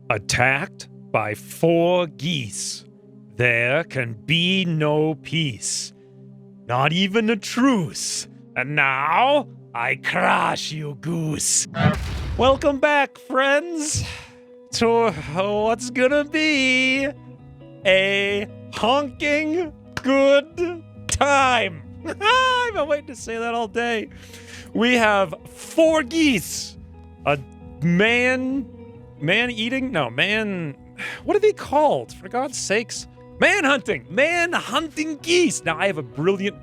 Attacked by 4 geese. There can be no peace. Not even a truce. And now, I crush you, goose. Welcome back, friends, to what's gonna be a honking good time. I've been waiting to say that all day. We have 4 geese. A what are they called? For God's sakes. Man-hunting geese. Now, I have a brilliant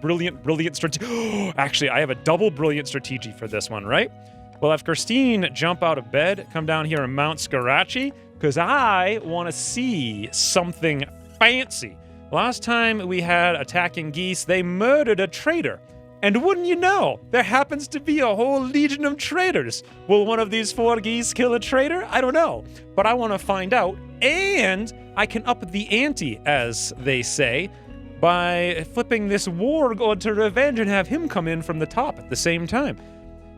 strategy. Actually, I have a double brilliant strategy for this one, right? We'll have Christine jump out of bed, come down here and mount Scarachi, because I want to see something fancy. Last time we had attacking geese, they murdered a trader. And wouldn't you know, there happens to be a whole legion of traitors. Will one of these 4 geese kill a traitor? I don't know, but I want to find out. And I can up the ante, as they say, by flipping this warg onto revenge and have him come in from the top at the same time.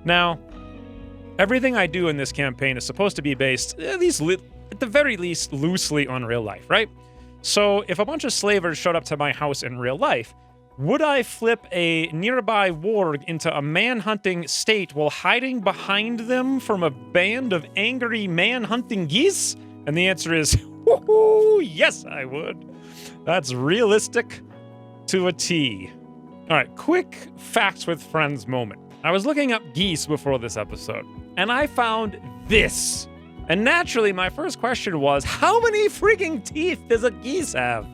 Now, everything I do in this campaign is supposed to be based, at the very least, loosely on real life, right? So if a bunch of slavers showed up to my house in real life, would I flip a nearby warg into a man-hunting state while hiding behind them from a band of angry man-hunting geese? And the answer is, woohoo, yes, I would. That's realistic to a T. All right, quick facts with friends moment. I was looking up geese before this episode, and I found this. And naturally, my first question was, how many freaking teeth does a geese have?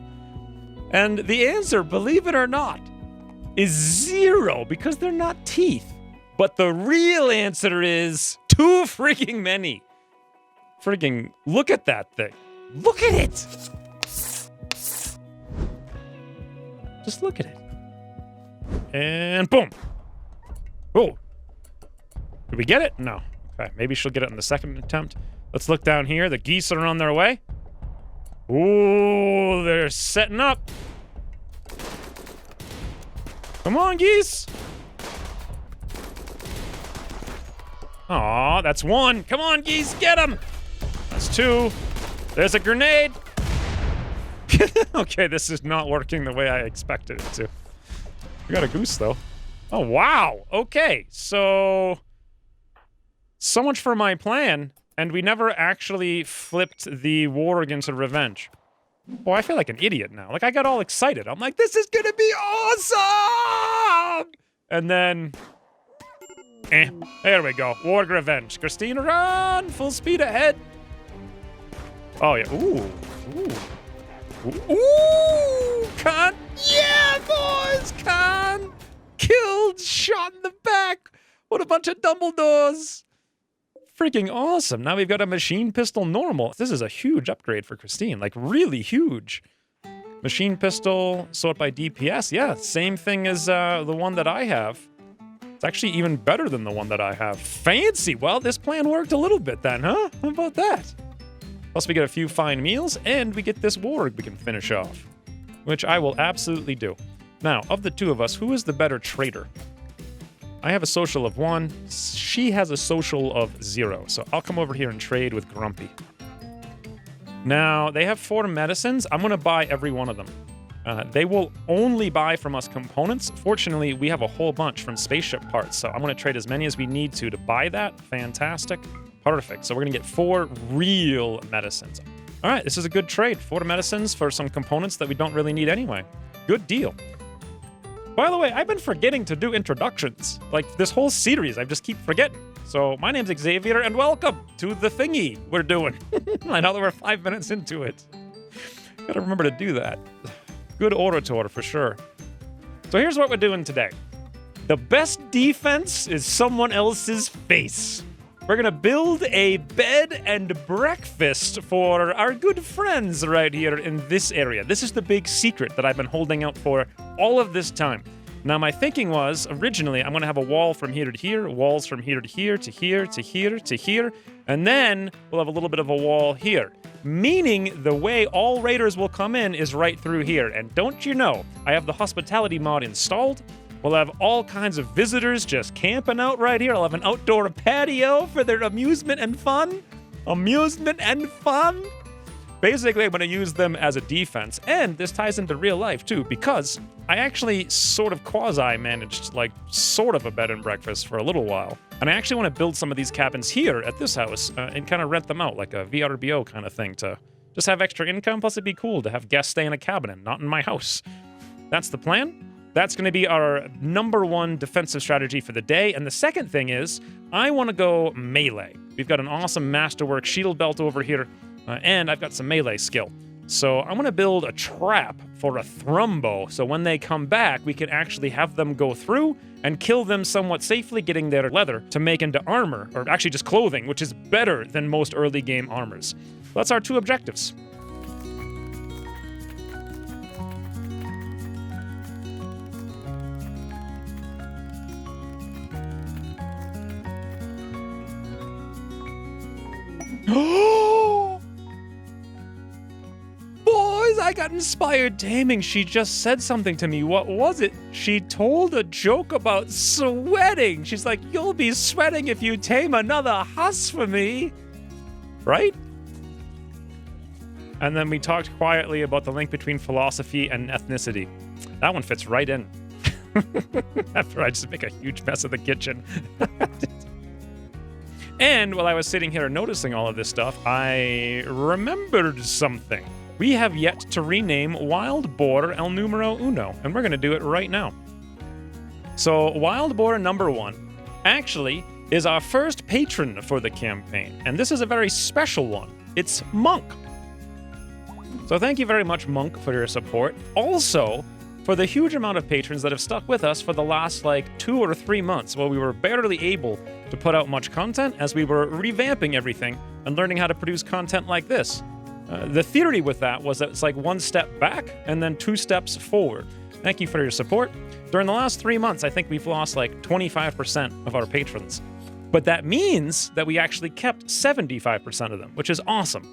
And the answer, believe it or not, is 0, because they're not teeth. But the real answer is too freaking many. Freaking look at that thing. Look at it! Just look at it. And boom. Oh. Did we get it? No. Okay, maybe she'll get it in the second attempt. Let's look down here. The geese are on their way. Ooh, they're setting up. Come on, geese. Aw, that's 1. Come on, geese, get him. That's 2. There's a grenade. Okay, this is not working the way I expected it to. We got a goose, though. Oh, wow. Okay, so much for my plan, and we never actually flipped the warg into revenge. Boy, I feel like an idiot now. Like, I got all excited. I'm like, this is gonna be awesome! And then, there we go. Warg revenge. Christine, run! Full speed ahead. Oh, yeah. Ooh. Khan. Yeah, boys! Khan! Killed, shot in the back. What a bunch of Dumbledores. Freaking awesome. Now we've got a machine pistol normal. This is a huge upgrade for Christine. Like, really huge. Machine pistol, sort by DPS. Yeah, same thing as the one that I have. It's actually even better than the one that I have. Fancy. Well, this plan worked a little bit then, huh? How about that? Plus, we get a few fine meals, and we get this warg we can finish off, which I will absolutely do. Now, of the two of us, who is the better trader? I have a social of 1. She has a social of 0. So I'll come over here and trade with Grumpy. Now, they have 4 medicines. I'm going to buy every one of them. They will only buy from us components. Fortunately, we have a whole bunch from spaceship parts. So I'm going to trade as many as we need to buy that. Fantastic. Perfect. So we're going to get 4 real medicines. All right, this is a good trade. 4 medicines for some components that we don't really need anyway. Good deal. By the way, I've been forgetting to do introductions. Like, this whole series, I just keep forgetting. So, my name's Xavier, and welcome to the thingy we're doing. I know that we're 5 minutes into it. Gotta remember to do that. Good orator, for sure. So here's what we're doing today. The best defense is someone else's face. We're gonna build a bed and breakfast for our good friends right here in this area. This is the big secret that I've been holding out for all of this time. Now, my thinking was, originally, I'm gonna have a wall from here to here, walls from here to here, to here, to here, to here, and then we'll have a little bit of a wall here. Meaning the way all raiders will come in is right through here. And don't you know, I have the hospitality mod installed. We'll have all kinds of visitors just camping out right here. I'll have an outdoor patio for their amusement and fun. Amusement and fun. Basically, I'm going to use them as a defense. And this ties into real life, too, because I actually sort of quasi-managed, like, sort of a bed and breakfast for a little while. And I actually want to build some of these cabins here at this house and kind of rent them out, like a VRBO kind of thing, to just have extra income. Plus, it'd be cool to have guests stay in a cabin and not in my house. That's the plan. That's going to be our #1 defensive strategy for the day. And the second thing is, I want to go melee. We've got an awesome masterwork shield belt over here. And I've got some melee skill. So I want to build a trap for a thrumbo, so when they come back, we can actually have them go through and kill them somewhat safely, getting their leather to make into armor, or actually just clothing, which is better than most early game armors. That's our 2 objectives. I got inspired taming. She just said something to me. What was it? She told a joke about sweating. She's like, you'll be sweating if you tame another huss for me. Right? And then we talked quietly about the link between philosophy and ethnicity. That one fits right in. After I just make a huge mess of the kitchen. And while I was sitting here noticing all of this stuff, I remembered something. We have yet to rename Wild Boar El Numero Uno, and we're going to do it right now. So Wild Boar #1 actually is our first patron for the campaign, and this is a very special one. It's Monk. So thank you very much, Monk, for your support. Also, for the huge amount of patrons that have stuck with us for the last, 2 or 3 months while we were barely able to put out much content as we were revamping everything and learning how to produce content like this. The theory with that was that it's like 1 step back and then 2 steps forward. Thank you for your support. During the last 3 months, I think we've lost 25% of our patrons. But that means that we actually kept 75% of them, which is awesome,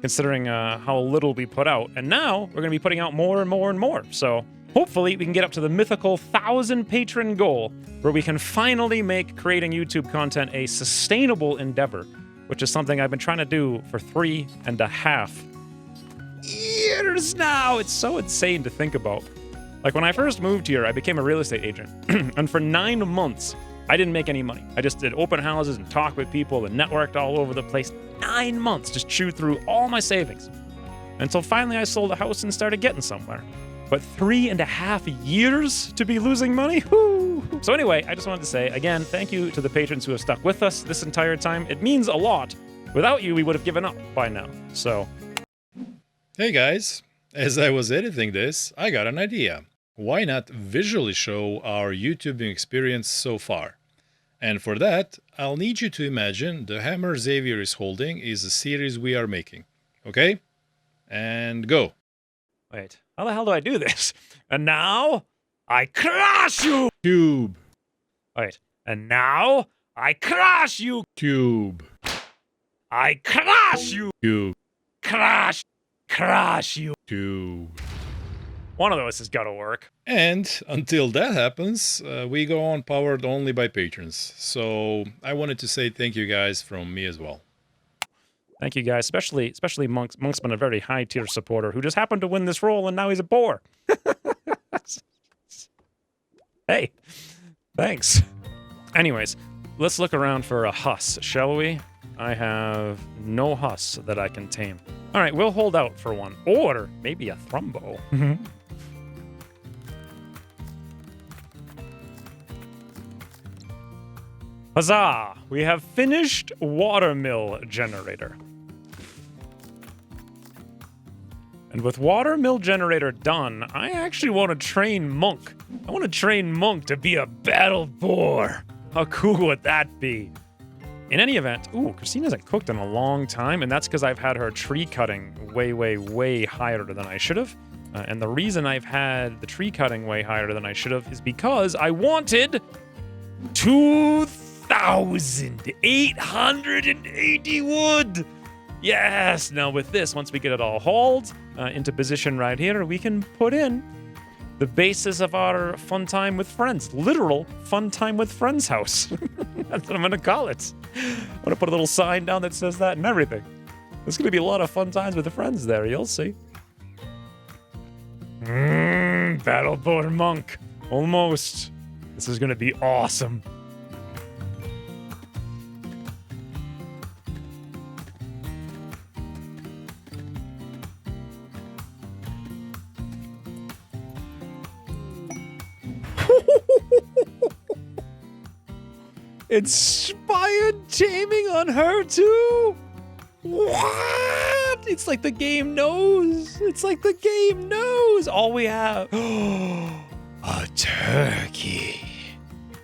considering how little we put out. And now we're going to be putting out more and more and more. So hopefully we can get up to the mythical 1,000 patron goal, where we can finally make creating YouTube content a sustainable endeavor, which is something I've been trying to do for 3.5 years now. It's so insane to think about. Like, when I first moved here, I became a real estate agent. And for 9 months, I didn't make any money. I just did open houses and talked with people and networked all over the place. 9 months, just chewed through all my savings. Until finally I sold a house and started getting somewhere. But 3.5 years to be losing money? Whoo! So anyway, I just wanted to say, again, thank you to the patrons who have stuck with us this entire time. It means a lot. Without you, we would have given up by now. So, hey guys, as I was editing this, I got an idea. Why not visually show our YouTubing experience so far? And for that, I'll need you to imagine the hammer Xavier is holding is a series we are making. Okay? And go. Wait, how the hell do I do this? And now, I crush you! Cube. Wait, and now, I crush you! Cube. I crush you! Cube. Crush you! Cube. One of those has got to work. And until that happens, we go on powered only by patrons. So I wanted to say thank you guys from me as well. Thank you guys, especially Monk's. Monk's been a very high tier supporter who just happened to win this role, and now he's a boar. Hey, thanks. Anyways, let's look around for a huss, shall we? I have no huss that I can tame. All right, we'll hold out for one, or maybe a thrumbo. Huzzah! We have finished watermill generator. And with watermill generator done, I actually want to train Monk. I want to train Monk to be a battle boar. How cool would that be? In any event, Christine hasn't cooked in a long time, and that's because I've had her tree cutting way higher than I should have. And the reason I've had the tree cutting way higher than I should have is because I wanted 2,880 wood. Yes, now with this, once we get it all hauled into position right here, we can put in the basis of our fun time with friends. Literal fun time with friends house. That's what I'm going to call it. I'm gonna put a little sign down that says that and everything. It's gonna be a lot of fun times with the friends there, you'll see. Battleborn monk. Almost. This is gonna be awesome. Inspired taming on her too? What? It's like the game knows. It's like the game knows. All we have. A turkey.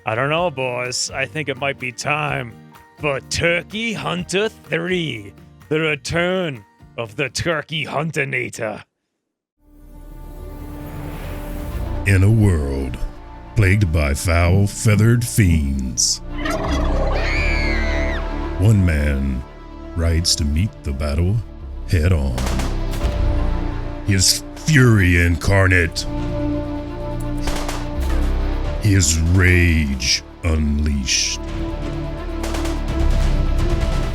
I don't know, boys. I think it might be time for Turkey Hunter 3. The return of the Turkey Hunternator. In a world plagued by foul-feathered fiends, one man rides to meet the battle head-on. His fury incarnate, his rage unleashed.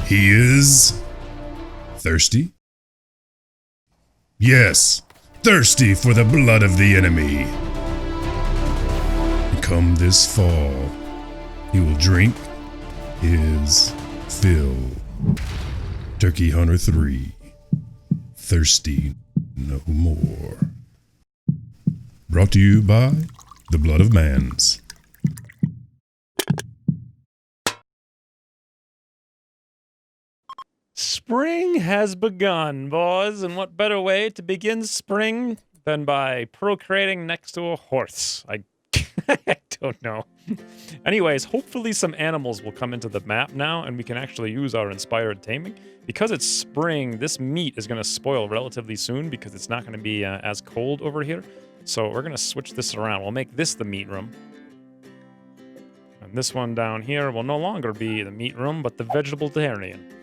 He is thirsty? Yes, thirsty for the blood of the enemy. Come this fall, he will drink his fill. Turkey Hunter 3, thirsty no more. Brought to you by the Blood of Mans. Spring has begun, boys, and what better way to begin spring than by procreating next to a horse? I don't know. Anyways, hopefully some animals will come into the map now, and we can actually use our inspired taming. Because it's spring, this meat is going to spoil relatively soon because it's not going to be as cold over here. So we're going to switch this around. We'll make this the meat room. And this one down here will no longer be the meat room, but the vegetarian.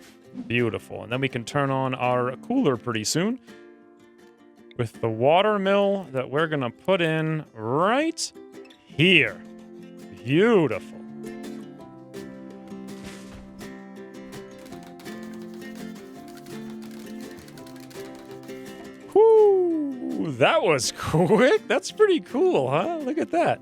Beautiful. And then we can turn on our cooler pretty soon with the water mill that we're going to put in right here. Beautiful. Whoo, that was quick. That's pretty cool, huh? Look at that.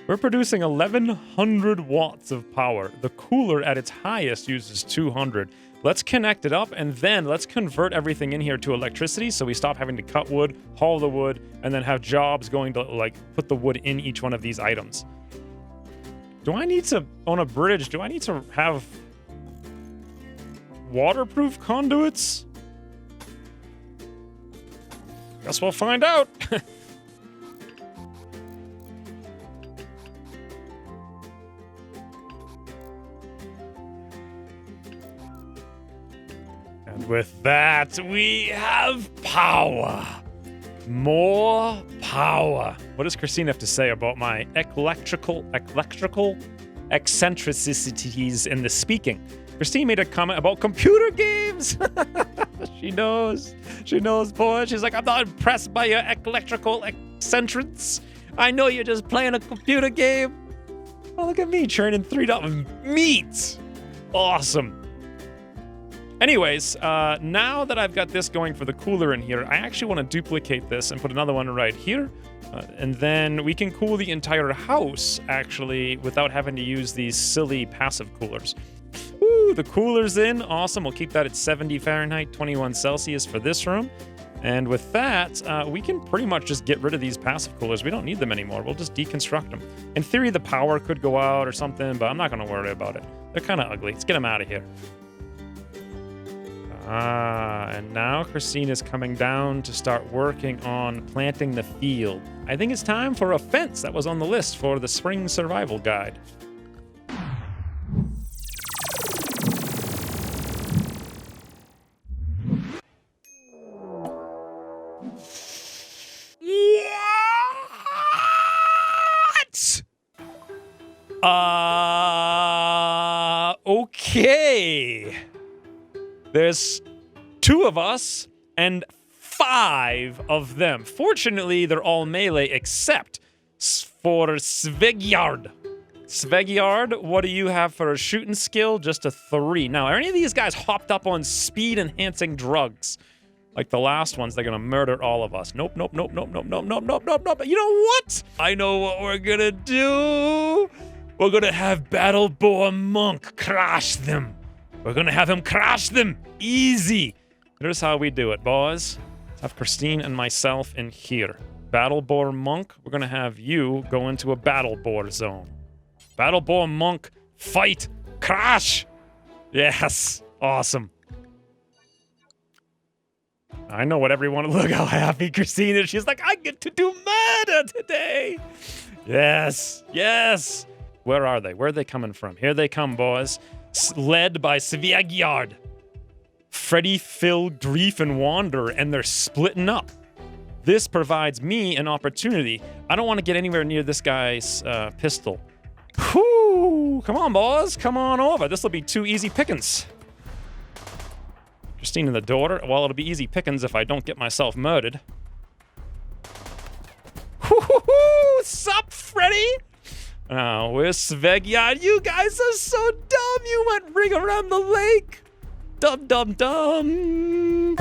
We're producing 1,100 watts of power. The cooler at its highest uses 200. Let's connect it up, and then let's convert everything in here to electricity so we stop having to cut wood, haul the wood, and then have jobs going to, like, put the wood in each one of these items. Do I need to, on a bridge, do I need to have waterproof conduits? Guess we'll find out. And with that, we have power. More power. What does Christine have to say about my electrical eccentricities in the speaking? Christine made a comment about computer games. She knows. She knows, boy. She's like, I'm not impressed by your electrical eccentrics. I know you're just playing a computer game. Oh, look at me churning $3 meat. Awesome. Anyways, now that I've got this going for the cooler in here, I actually want to duplicate this and put another one right here. And then we can cool the entire house, actually, without having to use these silly passive coolers. Woo, the cooler's in. Awesome. We'll keep that at 70 Fahrenheit, 21 Celsius for this room. And with that, we can pretty much just get rid of these passive coolers. We don't need them anymore. We'll just deconstruct them. In theory, the power could go out or something, but I'm not going to worry about it. They're kind of ugly. Let's get them out of here. And now Christine is coming down to start working on planting the field. I think it's time for a fence that was on the list for the spring survival guide. What? Okay. There's 2 of us and 5 of them. Fortunately, they're all melee except for Svegjard. Svegiard, what do you have for a shooting skill? Just a 3. Now, are any of these guys hopped up on speed-enhancing drugs? Like the last ones, they're gonna murder all of us. Nope, nope, nope, nope, nope, nope, nope, nope, nope, nope. You know what? I know what we're gonna do. We're gonna have Battle Boar Monk crash them. We're gonna have him crash them. Easy. Here's how we do it, boys. Let's have Christine and myself in here. Battle Boar Monk, we're gonna have you go into a Battle Boar zone. Battle Boar Monk, fight, crash. Yes, awesome. I know what everyone, look how happy Christine is. She's like, I get to do murder today. Yes, yes. Where are they? Where are they coming from? Here they come, boys. Led by Svegiard. Freddy, Phil, Grief, and Wander, and they're splitting up. This provides me an opportunity. I don't want to get anywhere near this guy's pistol. Whoo! Come on, boys. Come on over. This will be 2 easy pickings. Christine and the daughter. Well, it'll be easy pickings if I don't get myself murdered. Whoo! Sup, Freddy? Oh, where's Svegiard? You guys are so dumb. You went ring around the lake. Dum, dum, dum.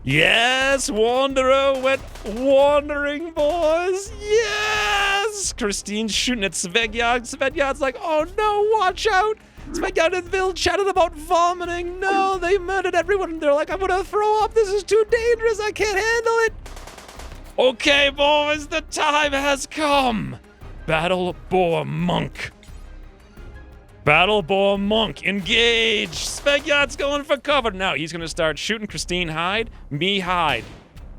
Yes, Wanderer went wandering, boys. Yes! Christine's shooting at Svegiard. Svegiard's like, oh no, watch out. Svegiard and Bill chatted about vomiting. No, they murdered everyone. They're like, I'm gonna throw up. This is too dangerous. I can't handle it. Okay, boys, the time has come. Battle Boar Monk. Battle Boar Monk, engage! Svegiard's going for cover. Now he's gonna start shooting Christine hide, me hide.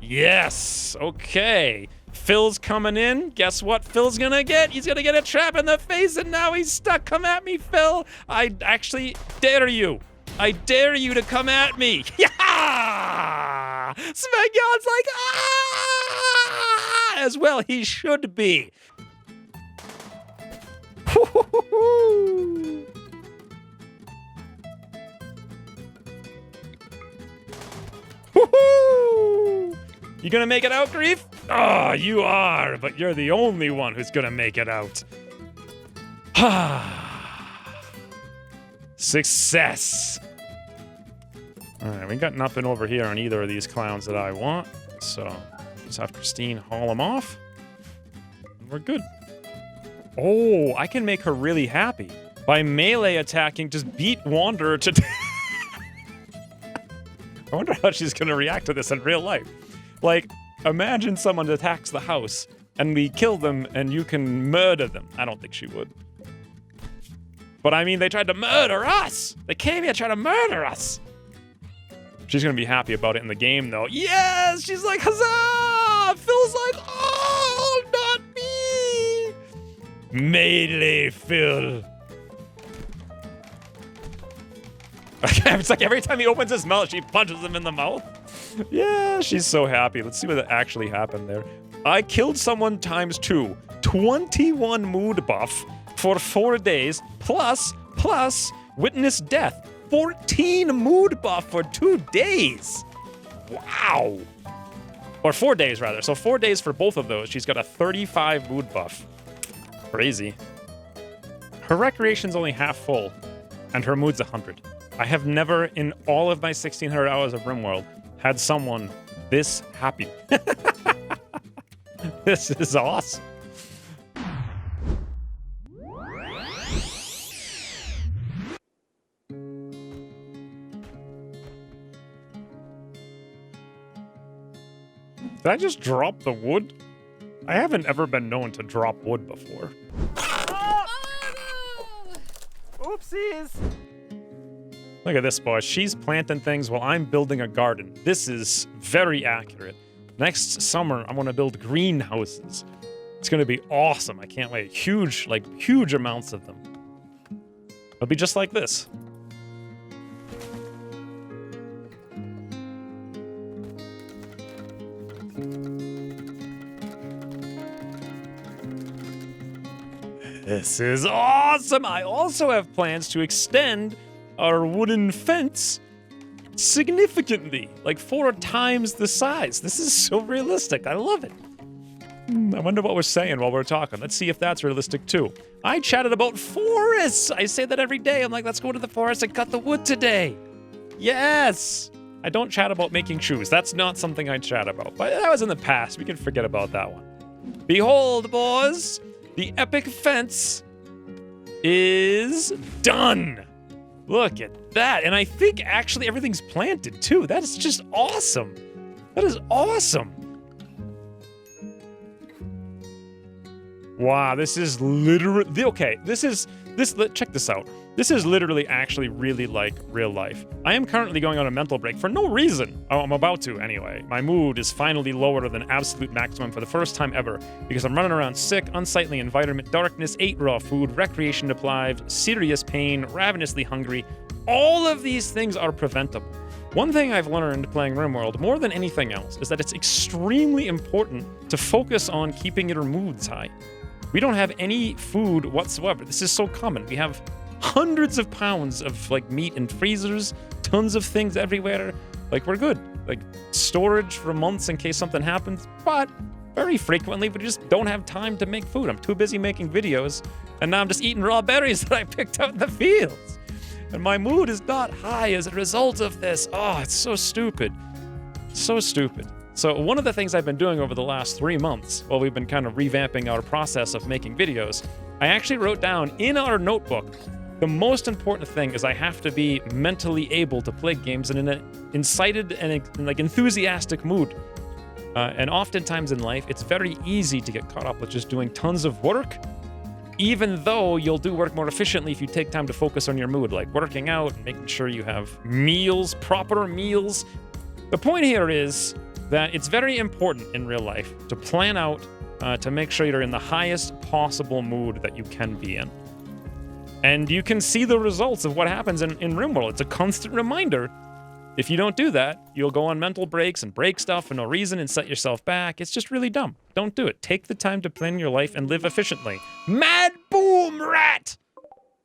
Yes, okay. Phil's coming in. Guess what Phil's gonna get? He's gonna get a trap in the face and now he's stuck. Come at me, Phil. I actually dare you. I dare you to come at me. Yeah! Svegiard's like, ah! As well he should be. You gonna make it out, Grief? Oh, you are, but you're the only one who's gonna make it out. Success. All right, we got nothing over here on either of these clowns that I want, so just have Christine haul them off. And we're good. Oh, I can make her really happy. By melee attacking, just beat Wanderer to death. I wonder how she's gonna react to this in real life. Like, imagine someone attacks the house, and we kill them, and you can murder them. I don't think she would. But I mean, they tried to murder us! They came here trying to murder us! She's gonna be happy about it in the game, though. Yes! She's like, huzzah! Phil's like, oh, not me! Melee Phil. It's like every time he opens his mouth, she punches him in the mouth. Yeah, she's so happy. Let's see what actually happened there. I killed someone times 2. 21 mood buff for 4 days, plus witness death. 14 mood buff for 2 days. Wow. Or 4 days, rather. So 4 days for both of those. She's got a 35 mood buff. Crazy. Her recreation's only half full, and her mood's 100. I have never, in all of my 1,600 hours of Rimworld, had someone this happy. This is awesome. Did I just drop the wood? I haven't ever been known to drop wood before. Oh, no! Oopsies! Look at this, boys. She's planting things while I'm building a garden. This is very accurate. Next summer, I'm going to build greenhouses. It's going to be awesome. I can't wait. Huge, like, huge amounts of them. It'll be just like this. This is awesome! I also have plans to extend our wooden fence significantly, like 4 times the size. This is so realistic. I love it. I wonder what we're saying while we're talking. Let's see if that's realistic too. I chatted about forests. I say that every day. I'm like, let's go to the forest and cut the wood today. Yes. I don't chat about making shoes. That's not something I chat about. But that was in the past. We can forget about that one. Behold, boys, the epic fence is done. Look at that. And I think actually everything's planted too. That is just awesome. That is awesome. Wow, this is literally, okay, check this out. This is literally actually really like real life. I am currently going on a mental break for no reason. Oh, I'm about to anyway. My mood is finally lower than absolute maximum for the first time ever because I'm running around sick, unsightly environment, darkness, ate raw food, recreation deprived, serious pain, ravenously hungry. All of these things are preventable. One thing I've learned playing Rimworld more than anything else is that it's extremely important to focus on keeping your moods high. We don't have any food whatsoever. This is so common. We have hundreds of pounds of like meat in freezers, tons of things everywhere. Like we're good. Like storage for months in case something happens. But very frequently we just don't have time to make food. I'm too busy making videos, and now I'm just eating raw berries that I picked out in the fields. And my mood is not high as a result of this. Oh, it's so stupid. So stupid. So one of the things I've been doing over the last 3 months, while we've been kind of revamping our process of making videos, I actually wrote down in our notebook, the most important thing is I have to be mentally able to play games in an incited and like enthusiastic mood. And oftentimes in life, it's very easy to get caught up with just doing tons of work, even though you'll do work more efficiently if you take time to focus on your mood, like working out and making sure you have meals, proper meals. The point here is that it's very important in real life to plan out to make sure you're in the highest possible mood that you can be in. And you can see the results of what happens in Rimworld. It's a constant reminder. If you don't do that, you'll go on mental breaks and break stuff for no reason and set yourself back. It's just really dumb. Don't do it. Take the time to plan your life and live efficiently. Mad boom rat!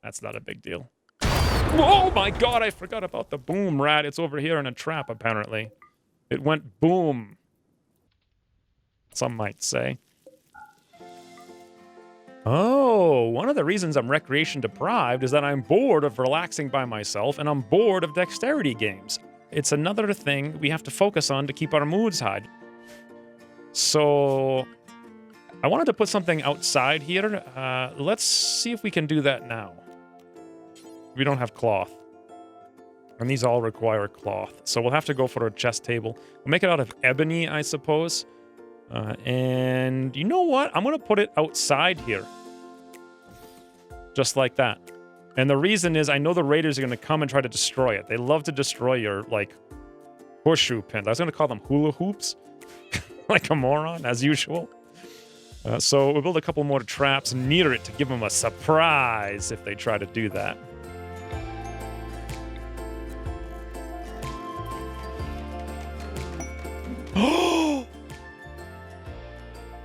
That's not a big deal. Oh my god, I forgot about the boom rat. It's over here in a trap, apparently. It went boom. Some might say. Oh, one of the reasons I'm recreation deprived is that I'm bored of relaxing by myself and I'm bored of dexterity games. It's another thing we have to focus on to keep our moods high. So I wanted to put something outside here. Let's see if we can do that now. We don't have cloth. And these all require cloth. So we'll have to go for a chest table. We'll make it out of ebony, I suppose. And you know what? I'm going to put it outside here. Just like that. And the reason is I know the raiders are going to come and try to destroy it. They love to destroy your, like, horseshoe pins. I was going to call them hula hoops. Like a moron, as usual. So we'll build a couple more traps near it to give them a surprise if they try to do that.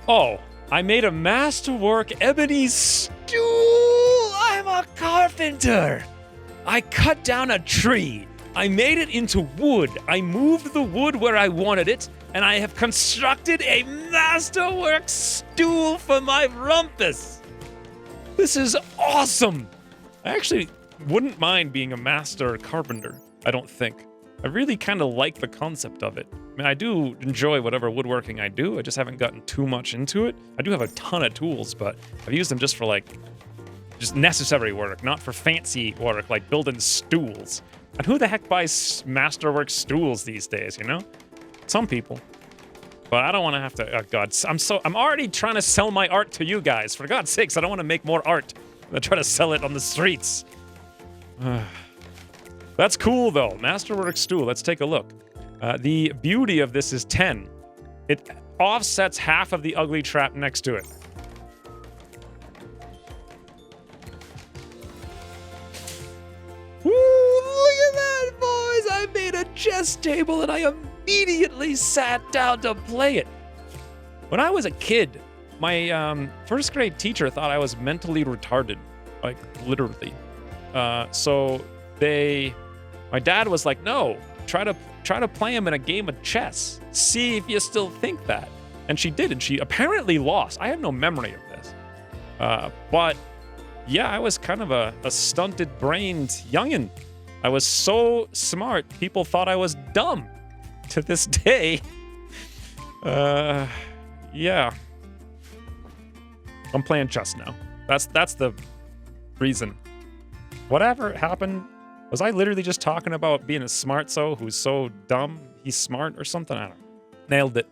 Oh, I made a masterwork ebony stool! I'm a carpenter! I cut down a tree. I made it into wood. I moved the wood where I wanted it, and I have constructed a masterwork stool for my rumpus. This is awesome! I actually wouldn't mind being a master carpenter, I don't think. I really kind of like the concept of it. I mean, I do enjoy whatever woodworking I do. I just haven't gotten too much into it. I do have a ton of tools, but I've used them just for, like, just necessary work, not for fancy work, like building stools. And who the heck buys masterwork stools these days, you know? Some people. But I don't want to have to, oh God, I'm already trying to sell my art to you guys. For God's sakes, I don't want to make more art. I'm gonna try to sell it on the streets. That's cool, though. Masterwork stool. Let's take a look. The beauty of this is 10. It offsets half of the ugly trap next to it. Woo! Look at that, boys! I made a chess table and I immediately sat down to play it. When I was a kid, my first grade teacher thought I was mentally retarded. Like, literally. My dad was like, no, try to play him in a game of chess. See if you still think that. And she did, and she apparently lost. I have no memory of this. But yeah, I was kind of a stunted-brained youngin'. I was so smart, people thought I was dumb. To this day. Yeah. I'm playing chess now. That's the reason. Whatever happened, was I literally just talking about being a smart who's so dumb he's smart or something? I don't know. Nailed it.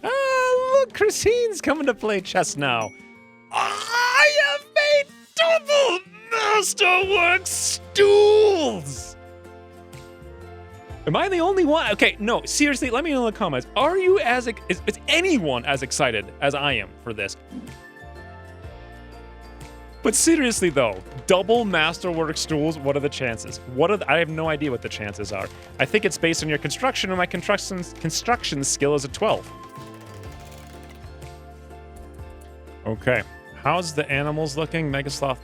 Ah, look, Christine's coming to play chess now. I have made double masterwork stools! Am I the only one? Okay, no, seriously, let me know in the comments. Are you is anyone as excited as I am for this? But seriously though, double masterwork stools, what are the chances? I have no idea what the chances are. I think it's based on your construction, and my construction skill is a 12. Okay, how's the animals looking? Megasloth,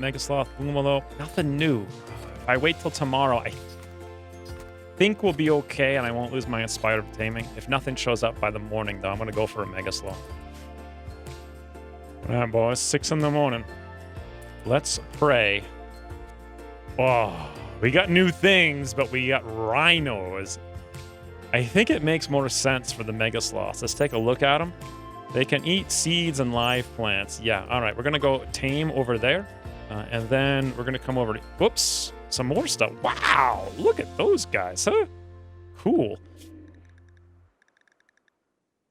Boomalo, nothing new. If I wait till tomorrow, I think we'll be okay, and I won't lose my Inspired Taming. If nothing shows up by the morning, though, I'm gonna go for a Megasloth. All right, boys, 6 in the morning. Let's pray. Oh, we got new things, but we got rhinos. I think it makes more sense for the Megasloths. Let's take a look at them. They can eat seeds and live plants. Yeah, all right, we're gonna go tame over there, and then we're gonna come over to, whoops, some more stuff. Wow, look at those guys, huh? Cool.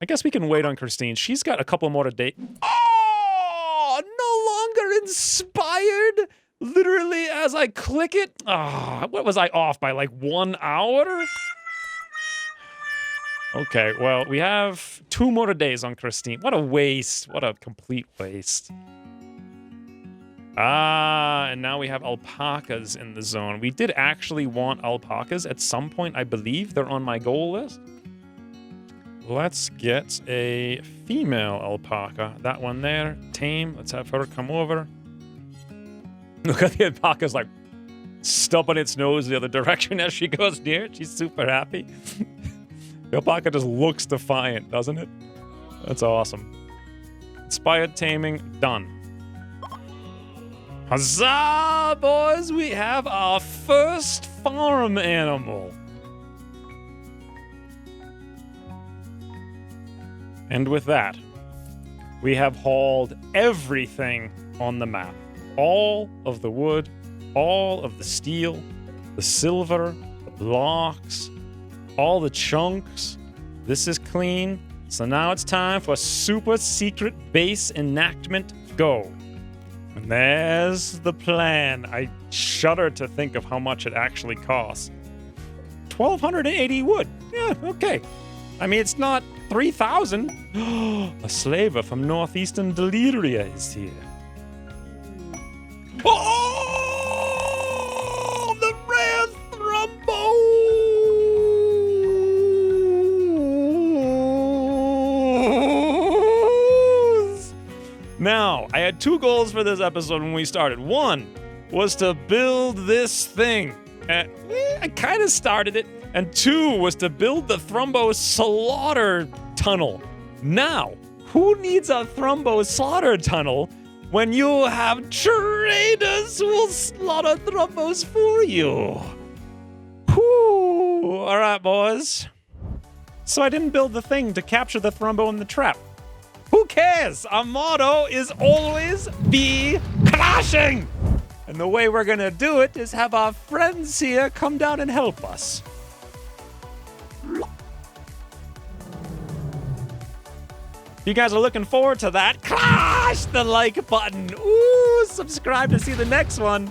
I guess we can wait on Christine. She's got a couple more to date. Oh, no longer inspired. Literally, as I click it. Ah, what was I off by, like 1 hour? Okay, well, we have 2 more days on Christine. What a waste. What a complete waste. Ah, and now we have alpacas in the zone. We did actually want alpacas at some point, I believe. They're on my goal list. Let's get a female alpaca. That one there, tame. Let's have her come over. Look at the alpaca's like stubbing its nose the other direction as she goes near it. She's super happy. The alpaca just looks defiant, doesn't it? That's awesome. Inspired taming, done. Huzzah, boys! We have our first farm animal. And with that, we have hauled everything on the map. All of the wood, all of the steel, the silver, the blocks, all the chunks. This is clean. So now it's time for a super secret base enactment go. And there's the plan. I shudder to think of how much it actually costs. 1,280 wood. Yeah, okay. I mean, it's not 3,000. A slaver from northeastern Deliria is here. Oh, the rare Thrumbos! Now, I had 2 goals for this episode when we started. One was to build this thing. I kind of started it. And 2 was to build the Thrumbo slaughter tunnel. Now, who needs a Thrumbo slaughter tunnel when you have traders who will slaughter Thrumbos for you? Whew. All right, boys. So I didn't build the thing to capture the Thrumbo in the trap. Who cares? Our motto is always be crashing. And the way we're gonna do it is have our friends here come down and help us. You guys are looking forward to that? Clash the like button. Ooh, subscribe to see the next one.